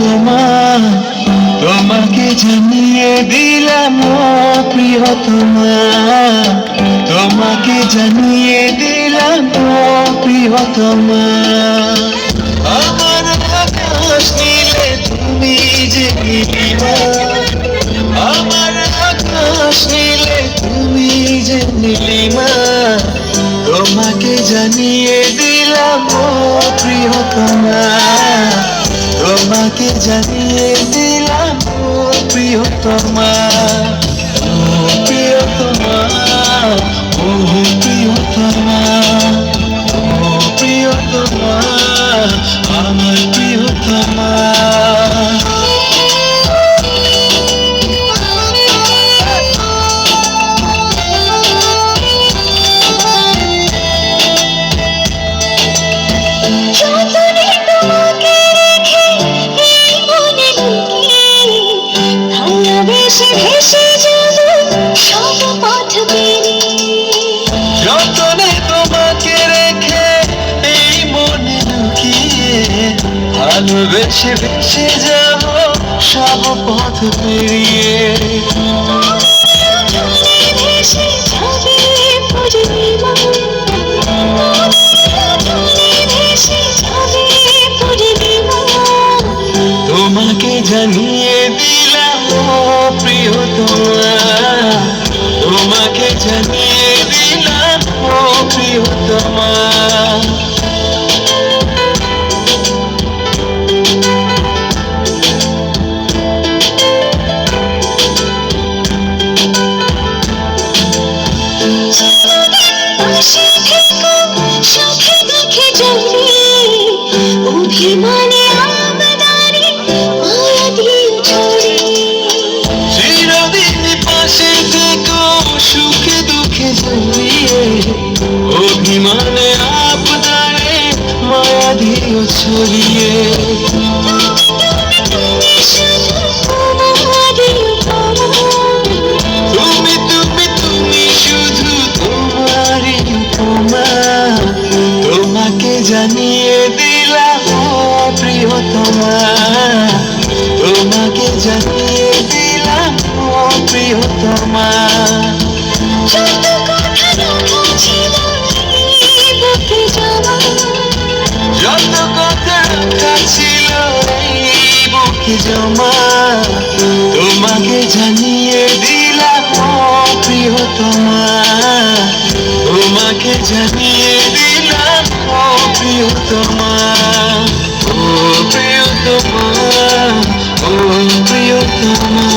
প্রিয়তমা, তোমাকে জানিয়ে দিলাম ও প্রিয়তমা, তোমাকে জানিয়ে দিলাম ও প্রিয়তমা। আমার আকাশ নীলে তুমি যে নীলিমা, আমার আকাশ নীলে তুমি যে নীলিমা, তোমাকে জানিয়ে দিলাম ও প্রিয়তমা, তোমাকে জানিয়ে দিলাম ও প্রিয়তমা, ও প্রিয়তমা, ও প্রিয়তমা, ও প্রিয়তমা, আমার প্রিয়তমা। যতনে তোমাকে রেখে এই মনে লুকিয়ে, ভালোবেসে ভেসে যাব সব পথ পেরিয়ে। তোমাকে জানিয়ে দিলাম ও প্রিয়তমা, তোমাকে জানিয়ে দিলাম ও প্রিয়তমা। চিরদিন পাশে থেকো সুখে দুঃখে জড়িয়ে, অভিমানে আপনারে মায়া দিও ছড়িয়ে। তুমি তুমি তুমি শুধু তোমারই উপমা, তোমাকে জানিয়ে দিলাম ও প্রিয়তমা, তোমাকে জানিয়ে দিলাম ও প্রিয়তমা। যত কথা রাখা ছিল এই বুকে জমা, যত কথা রাখা ছিল এই বুকে জমা, তোমাকে জানিয়ে দিলাম ও প্রিয়তমা, তোমাকে জানিয়ে দিলাম ও প্রিয়তমা, ও প্রিয়তমা, ও প্রিয়তমা।